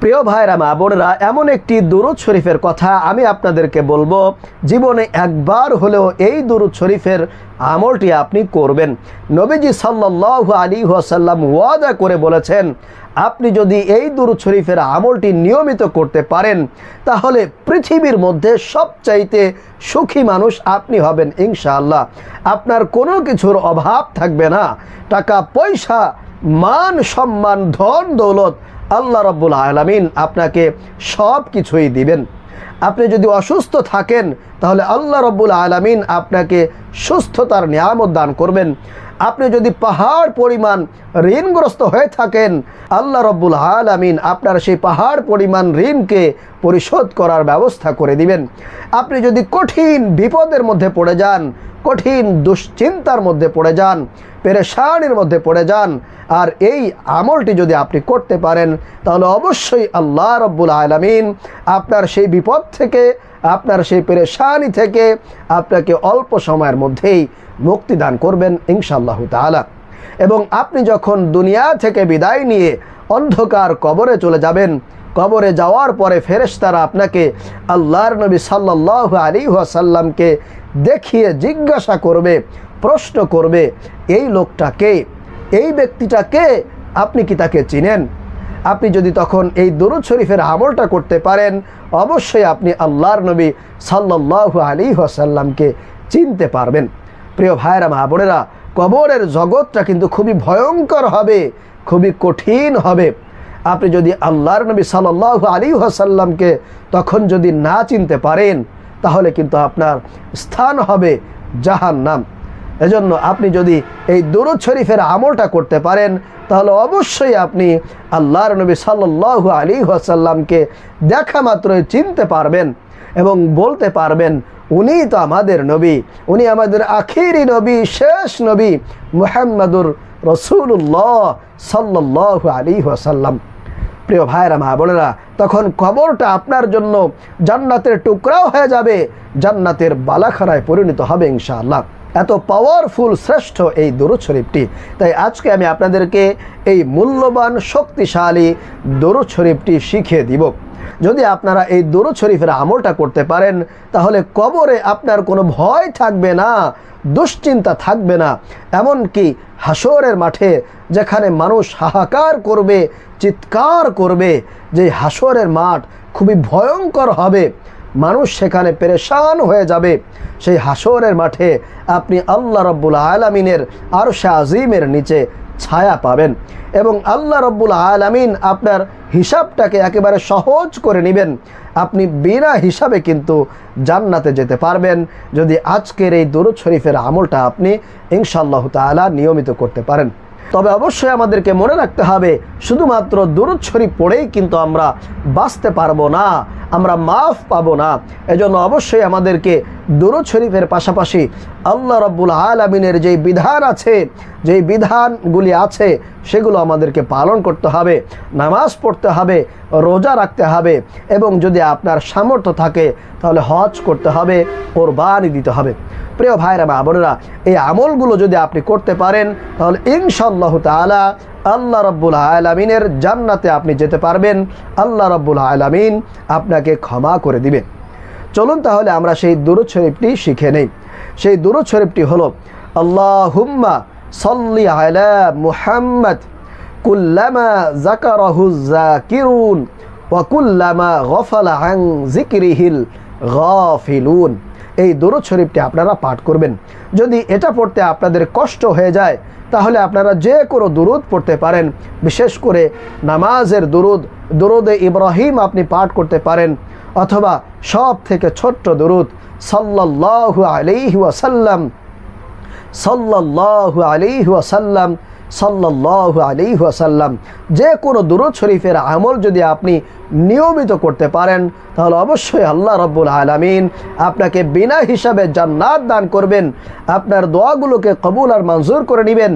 প্রিয় ভাইরা মা বোনেরা, এমন একটি দুরূদ শরীফের কথা আমি আপনাদেরকে বলবো, জীবনে একবার হলেও এই দুরূদ শরীফের আমলটি আপনি করবেন। নবীজি সাল্লাল্লাহু আলাইহি ওয়াসাল্লাম ওয়াদা করে বলেছেন, আপনি যদি এই দুরূদ শরীফের আমলটি নিয়মিত করতে পারেন তাহলে পৃথিবীর মধ্যে সবচাইতে সুখী মানুষ আপনি হবেন ইনশাআল্লাহ। আপনার কোনো কিছুর অভাব থাকবে না। টাকা পয়সা, মান সম্মান, ধন দৌলত আল্লাহ রাব্বুল আলামিন আপনাকে সব কিছুই দিবেন। আপনি যদি অসুস্থ থাকেন তাহলে আল্লাহ রাব্বুল আলামিন আপনাকে সুস্থতার নিয়ামত দান করবেন। আপনি যদি পাহাড় পরিমাণ ঋণগ্রস্ত হয়ে থাকেন, আল্লাহ রাব্বুল আলামিন আপনার সেই পাহাড় পরিমাণ ঋণকে পরিশোধ করার ব্যবস্থা করে দিবেন। আপনি যদি কঠিন বিপদের মধ্যে পড়ে যান, কঠিন দুশ্চিন্তার মধ্যে পড়ে যান, পেরেশানির মধ্যে পড়ে যান, আর এই আমলটি যদি আপনি করতে পারেন তাহলে অবশ্যই আল্লাহ রাব্বুল আলামিন আপনার সেই বিপদ থেকে, আপনার সেই পেরেশানি থেকে আপনাকে অল্প সময়ের মধ্যেই মুক্তি দান করবেন ইনশাআল্লাহ তাআলা। এবং আপনি যখন দুনিয়া থেকে বিদায় নিয়ে অন্ধকার কবরে চলে যাবেন, কবরে যাওয়ার পরে ফেরেশতারা আপনাকে আল্লাহর নবী সাল্লাল্লাহু আলাইহি ওয়াসাল্লামকে দেখিয়ে জিজ্ঞাসা করবে, প্রশ্ন করবে, এই লোকটাকে, এই ব্যক্তিটাকে, আপনি কি তাকে চিনেন? আপনি যদি তখন এই দুরূদ শরীফের আমলটা করতে পারেন অবশ্যই আপনি আল্লাহর নবী সাল্লাল্লাহু আলাইহি ওয়াসাল্লামকে চিনতে পারবেন। প্রিয় ভাইরা মা বোনেরা, কবরের জগৎটা কিন্তু খুবই ভয়ঙ্কর হবে, খুবই কঠিন হবে। আপনি যদি আল্লাহর নবী সাল্লাল্লাহু আলাইহি ওয়াসাল্লামকে তখন যদি না চিনতে পারেন তাহলে কিন্তু আপনার স্থান হবে জাহান্নাম। এজন্য আপনি যদি এই দুরূদ শরীফের আমলটা করতে পারেন তাহলে অবশ্যই আপনি আল্লাহর নবী সাল্লাল্লাহু আলাইহি ওয়াসাল্লামকে দেখা মাত্রই চিনতে পারবেন এবং বলতে পারবেন, উনি তো আমাদের নবী, উনি আমাদের আখিরি নবী, শেষ নবী মুহাম্মদুর রাসূলুল্লাহ সাল্লাল্লাহু আলাইহি ওয়াসাল্লাম। প্রিয় ভাইরা মা বোনেরা, তখন কবরটা আপনার জন্য জান্নাতের টুকরাও হয়ে যাবে, জান্নাতের বালাখানায় পরিণত হবে ইনশাআল্লাহ। এত পাওয়ারফুল, শ্রেষ্ঠ এই দুরূদ শরীফটি। তাই আজকে আমি আপনাদেরকে এই মূল্যবান শক্তিশালী দুরূদ শরীফটি শিখিয়ে দিব। যদি আপনারা এই দুরূদ শরীফের আমলটা করতে পারেন তাহলে কবরে আপনার কোনো ভয় থাকবে না, দুশ্চিন্তা থাকবে না। এমনকি হাসরের মাঠে যেখানে মানুষ হাহাকার করবে, চিৎকার করবে, যে হাসরের মাঠ খুবই ভয়ঙ্কর হবে, মানুষ সেখানে পেরেশান হয়ে যাবে, সেই হাসরের মাঠে আপনি আল্লাহ রাব্বুল আলামিনের আরশে আজিমের নিচে ছায়া পাবেন এবং আল্লাহ রাব্বুল আলামিন আপনার হিসাবটাকে একেবারে সহজ করে নেবেন। আপনি বিনা হিসাবে কিন্তু জান্নাতে যেতে পারবেন যদি আজকের এই দুরূদ শরীফের আমলটা আপনি ইনশাআল্লাহ তাআলা নিয়মিত করতে পারেন। তবে অবশ্যই আমাদেরকে মনে রাখতে হবে, শুধুমাত্র দুরূদ শরীফ পড়েই কিন্তু আমরা বাঁচতে পারবো না, আমরা মাফ পাবো না। এজন্য অবশ্যই আমাদেরকে দুরূদ শরীফের পাশাপাশি আল্লাহ রাব্বুল আলামিনের যেই বিধান আছে, যেই বিধানগুলি আছে সেগুলো আমাদেরকে পালন করতে হবে, নামাজ পড়তে হবে, রোজা রাখতে হবে এবং যদি আপনার সামর্থ্য থাকে তাহলে হজ করতে হবে, কোরবানি দিতে হবে। প্রিয় ভাইরা মা বোনেরা, এই আমলগুলো যদি আপনি করতে পারেন তাহলে ইনশাআল্লাহ তাআলা আল্লাহ রাব্বুল আলামিনের জান্নাতে আপনি যেতে পারবেন, আল্লাহ রাব্বুল আলামিন আপনাকে ক্ষমা করে দিবেন। চলুন তাহলে আমরা সেই দুরূদ শরীফটি শিখে নেই। সেই দুরূদ শরীফটি হলো, আল্লাহুম্মা সাল্লি আলা মুহাম্মদ কুল্লামা যাকারাহু যাকিরুন ওয়া কুল্লামা গাফালা আন যিকরিহিল গাফিলুন। এই দুরূদ শরীফটি আপনারা পাঠ করবেন। যদি এটা পড়তে আপনাদের কষ্ট হয়ে যায় তাহলে আপনারা যে কোনো দুরূদ পড়তে পারেন, বিশেষ করে নামাজের দুরূদ, দুরূদে ইব্রাহিম আপনি পাঠ করতে পারেন, অথবা সব থেকে ছোট্ট দুরূদ সাল্লাল্লাহু আলাইহি ওয়াসাল্লাম, সাল্লাল্লাহু আলাইহি ওয়াসাল্লাম, সাল্লাল্লাহু আলাইহি ওয়াসাল্লাম। যে কোনো দুরূদ শরীফের আমল যদি আপনি নিয়মিত করতে পারেন তাহলে অবশ্যই আল্লাহ রাব্বুল আলামিন আপনাকে বিনা হিসাবে জান্নাত দান করবেন, আপনার দোয়াগুলোকে কবুল আর মঞ্জুর করে নেবেন,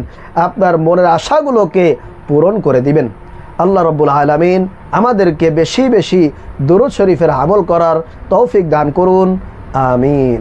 আপনার মনের আশাগুলোকে পূরণ করে দিবেন। আল্লাহ রাব্বুল আলামিন আমাদেরকে বেশি বেশি দুরূদ শরীফের আমল করার তৌফিক দান করুন। আমিন।